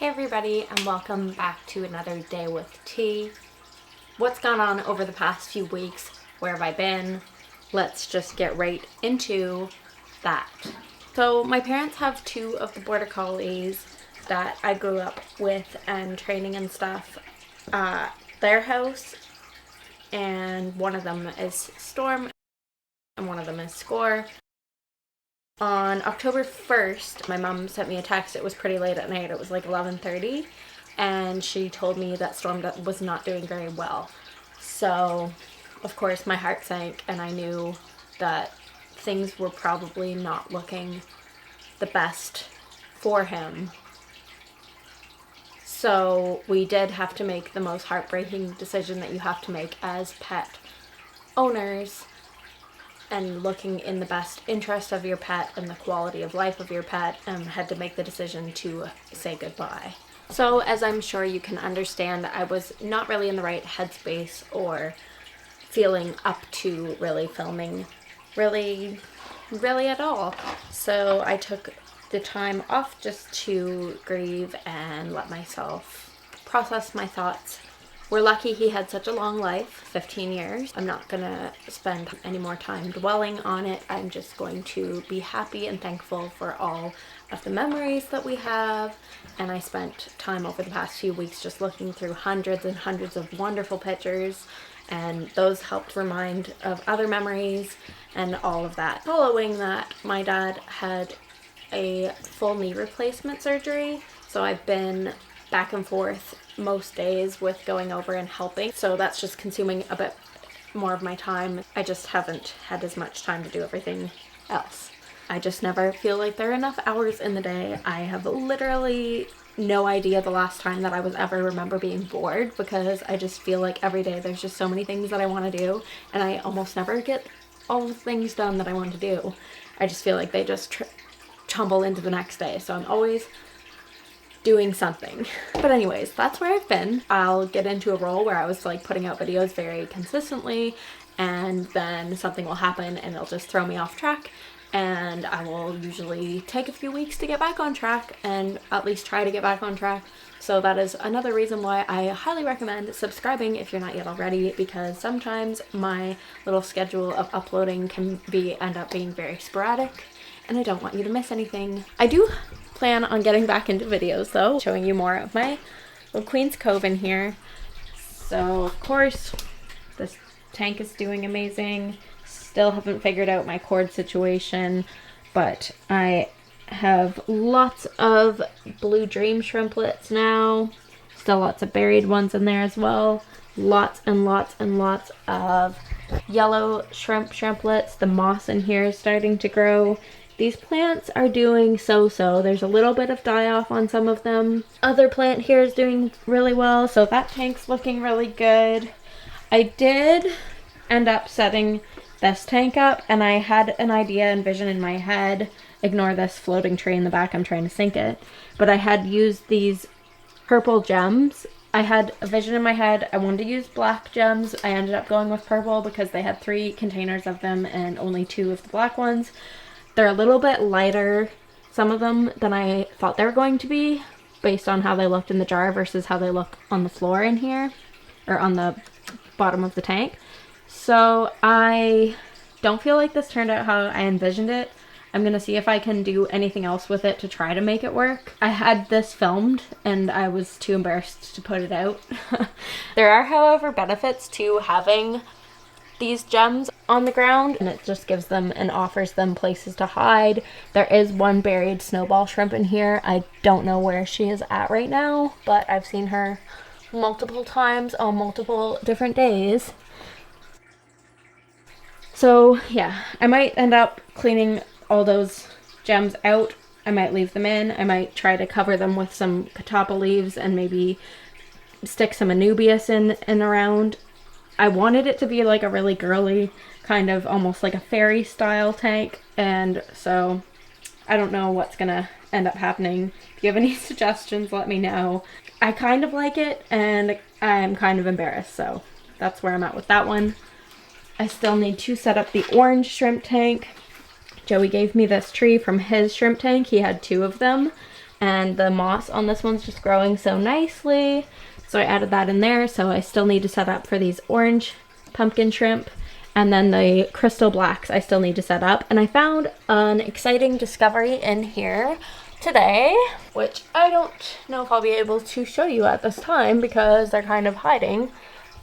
Hey everybody, and welcome back to another day with T. What's gone on over the past few weeks? Where have I been? Let's just get right into that. So my parents have two of the border collies that I grew up with and training and stuff at their house, and one of them is Storm and one of them is Score. On October 1st, my mom sent me a text. It was pretty late at night. It was like 11:30, and she told me that Storm was not doing very well. So, of course, my heart sank, and I knew that things were probably not looking the best for him. So, we did have to make the most heartbreaking decision that you have to make as pet owners, and looking in the best interest of your pet and the quality of life of your pet, and had to make the decision to say goodbye. So as I'm sure you can understand, I was not really in the right headspace or feeling up to really filming really at all. So I took the time off just to grieve and let myself process my thoughts. We're lucky he had such a long life, 15 years. I'm not gonna spend any more time dwelling on it. I'm just going to be happy and thankful for all of the memories that we have. And I spent time over the past few weeks just looking through hundreds and hundreds of wonderful pictures, and those helped remind of other memories and all of that. Following that, my dad had a full knee replacement surgery, so I've been back and forth most days with going over and helping, so that's just consuming a bit more of my time. I just haven't had as much time to do everything else. I just never feel like there are enough hours in the day. I have literally no idea the last time that I was ever remember being bored, because I just feel like every day there's just so many things that I want to do, and I almost never get all the things done that I want to do. I just feel like they just tumble into the next day, so I'm always doing something. But anyways, that's where I've been. I'll get into a role where I was like putting out videos very consistently, and then something will happen and it'll just throw me off track, and I will usually take a few weeks to get back on track, and at least try to get back on track. So that is another reason why I highly recommend subscribing if you're not yet already, because sometimes my little schedule of uploading can end up being very sporadic, and I don't want you to miss anything. I do plan on getting back into videos though, showing you more of my little Queen's Cove in here. So of course this tank is doing amazing. Still haven't figured out my cord situation, but I have lots of blue dream shrimplets now. Still lots of buried ones in there as well. Lots and lots and lots of yellow shrimplets. The moss in here is starting to grow. These plants are doing so-so. There's a little bit of die-off on some of them. Other plant here is doing really well, so that tank's looking really good. I did end up setting this tank up, and I had an idea and vision in my head. Ignore this floating tree in the back, I'm trying to sink it. But I had used these purple gems. I had a vision in my head. I wanted to use black gems. I ended up going with purple because they had 3 containers of them and only 2 of the black ones. They're a little bit lighter, some of them, than I thought they were going to be, based on how they looked in the jar versus how they look on the floor in here, or on the bottom of the tank. So I don't feel like this turned out how I envisioned it. I'm going to see if I can do anything else with it to try to make it work. I had this filmed and I was too embarrassed to put it out. There are, however, benefits to having these gems on the ground, and it just gives them and offers them places to hide. There is one buried snowball shrimp in here. I don't know where she is at right now, but I've seen her multiple times on multiple different days. So yeah, I might end up cleaning all those gems out. I might leave them in. I might try to cover them with some catappa leaves and maybe stick some anubias in and around. I wanted it to be like a really girly, kind of almost like a fairy style tank, and so I don't know what's gonna end up happening. If you have any suggestions, let me know. I kind of like it, and I'm kind of embarrassed, so that's where I'm at with that one. I still need to set up the orange shrimp tank. Joey gave me this tree from his shrimp tank. He had 2 of them, and the moss on this one's just growing so nicely. So I added that in there. So I still need to set up for these orange pumpkin shrimp. And then the crystal blacks I still need to set up. And I found an exciting discovery in here today, which I don't know if I'll be able to show you at this time because they're kind of hiding.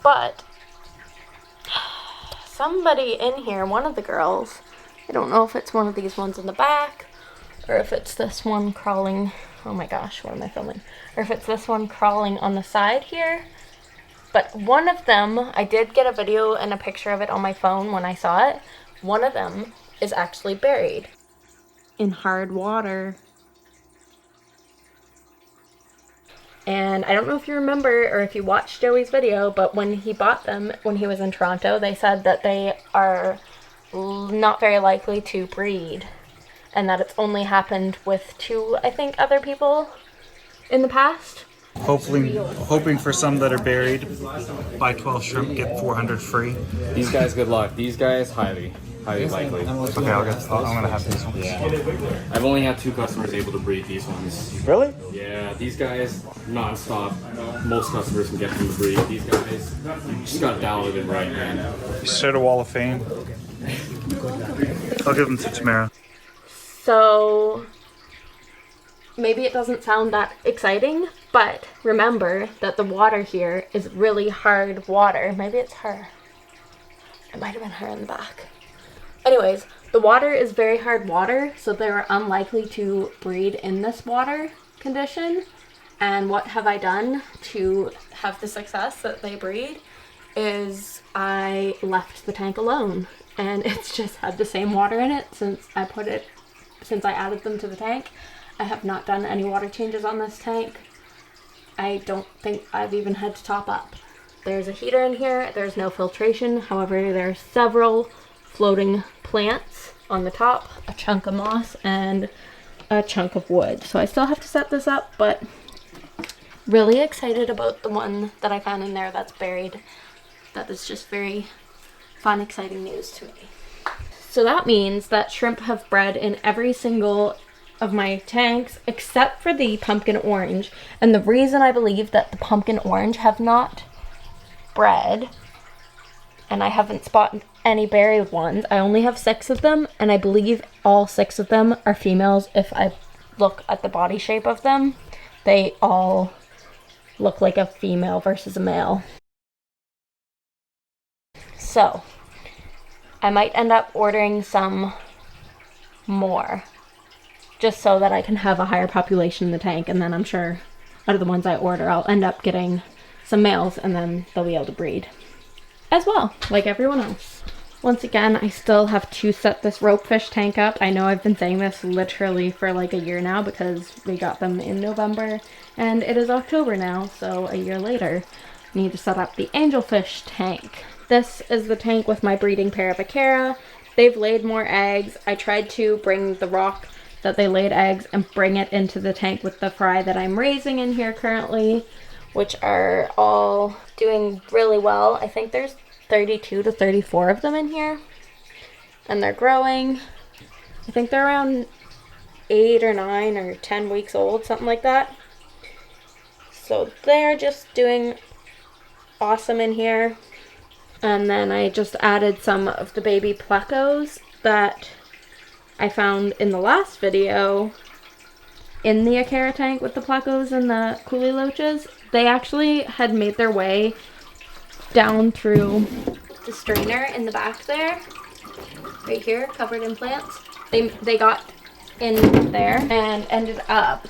But somebody in here, one of the girls, I don't know if it's one of these ones in the back or if it's this one crawling, oh my gosh, what am I filming? Or if it's this one crawling on the side here. But one of them, I did get a video and a picture of it on my phone when I saw it. One of them is actually buried in hard water. And I don't know if you remember or if you watched Joey's video, but when he bought them when he was in Toronto, they said that they are not very likely to breed. And that it's only happened with 2, I think, other people in the past. Hoping for some that are buried. Buy 12 shrimp, get 400 free. These guys, good luck. These guys, highly likely. Okay, I'm gonna have these ones. Yeah. I've only had 2 customers able to breed these ones. Really? Yeah, these guys, non-stop. Most customers can get them to breed. These guys, you just gotta download it right, man. Start a wall of fame. I'll give them to Tamara. So maybe it doesn't sound that exciting, but remember that the water here is really hard water. Maybe it's her. It might have been her in the back. Anyways, the water is very hard water, so they're unlikely to breed in this water condition. And what have I done to have the success that they breed is I left the tank alone. And it's just had the same water in it since I added them to the tank. I have not done any water changes on this tank. I don't think I've even had to top up. There's a heater in here. There's no filtration. However, there are several floating plants on the top, a chunk of moss, and a chunk of wood. So I still have to set this up, but really excited about the one that I found in there that's buried. That is just very fun, exciting news to me. So that means that shrimp have bred in every single of my tanks except for the pumpkin orange. And the reason I believe that the pumpkin orange have not bred, and I haven't spotted any buried ones, I only have 6 of them, and I believe all 6 of them are females. If I look at the body shape of them, they all look like a female versus a male. So I might end up ordering some more just so that I can have a higher population in the tank, and then I'm sure out of the ones I order I'll end up getting some males, and then they'll be able to breed as well, like everyone else. Once again, I still have to set this ropefish tank up. I know I've been saying this literally for like a year now because we got them in November and it is October now, so a year later I need to set up the angelfish tank. This is the tank with my breeding pair of Acara. They've laid more eggs. I tried to bring the rock that they laid eggs and bring it into the tank with the fry that I'm raising in here currently, which are all doing really well. I think there's 32 to 34 of them in here, and they're growing. I think they're around 8 or 9 or 10 weeks old, something like that. So they're just doing awesome in here. And then I just added some of the baby plecos that I found in the last video in the Acara tank with the plecos and the coolie loaches. They actually had made their way down through the strainer in the back there, right here, covered in plants. They got in there and ended up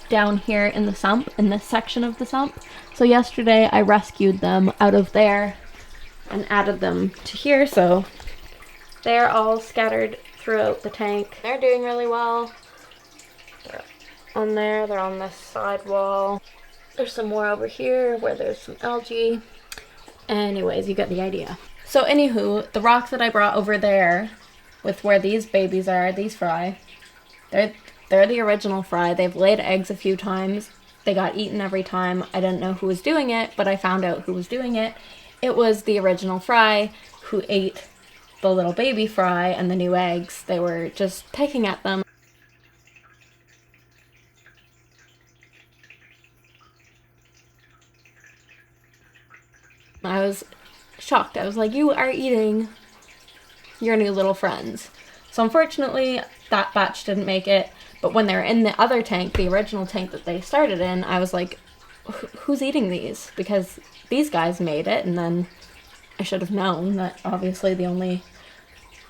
down here in the sump, in this section of the sump. So yesterday I rescued them out of there and added them to here, so they're all scattered throughout the tank. They're doing really well. They're on there, they're on this side wall. There's some more over here where there's some algae. Anyways, you get the idea. So anywho, the rocks that I brought over there with where these babies are, these fry, they're the original fry. They've laid eggs a few times. They got eaten every time. I didn't know who was doing it, but I found out who was doing it. It was the original fry who ate the little baby fry and the new eggs. They were just pecking at them. I was shocked. I was like, you are eating your new little friends. So unfortunately, that batch didn't make it. But when they were in the other tank, the original tank that they started in, I was like, who's eating these? Because these guys made it, and then I should have known that obviously the only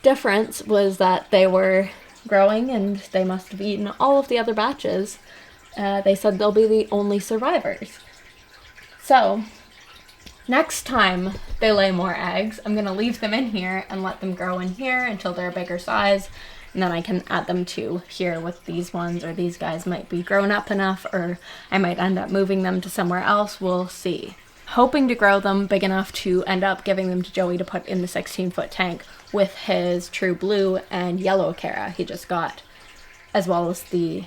difference was that they were growing and they must have eaten all of the other batches. They said they'll be the only survivors. So next time they lay more eggs, I'm going to leave them in here and let them grow in here until they're a bigger size. And then I can add them to here with these ones, or these guys might be grown up enough, or I might end up moving them to somewhere else. We'll see. Hoping to grow them big enough to end up giving them to Joey to put in the 16-foot tank with his true blue and yellow Cara he just got, as well as the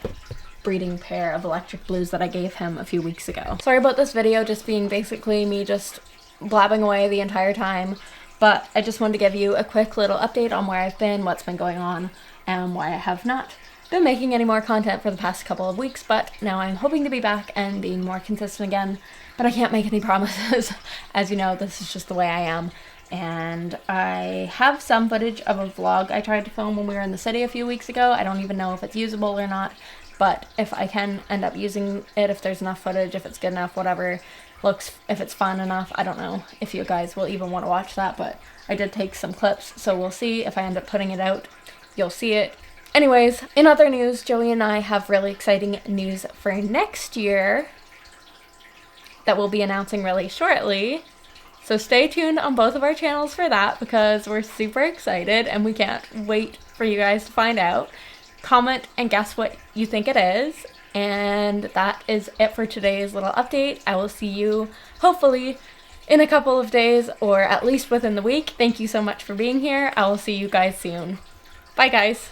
breeding pair of electric blues that I gave him a few weeks ago. Sorry about this video just being basically me just blabbing away the entire time, but I just wanted to give you a quick little update on where I've been, what's been going on, and why I have not been making any more content for the past couple of weeks, but now I'm hoping to be back and being more consistent again, but I can't make any promises. As you know, this is just the way I am. And I have some footage of a vlog I tried to film when we were in the city a few weeks ago. I don't even know if it's usable or not, but if I can end up using it, if there's enough footage, if it's good enough, whatever, if it's fun enough, I don't know if you guys will even want to watch that, but I did take some clips, so we'll see. If I end up putting it out, you'll see it. Anyways, in other news, Joey and I have really exciting news for next year that we'll be announcing really shortly. So stay tuned on both of our channels for that, because we're super excited and we can't wait for you guys to find out. Comment and guess what you think it is. And that is it for today's little update. I will see you hopefully in a couple of days, or at least within the week. Thank you so much for being here. I will see you guys soon. Bye guys.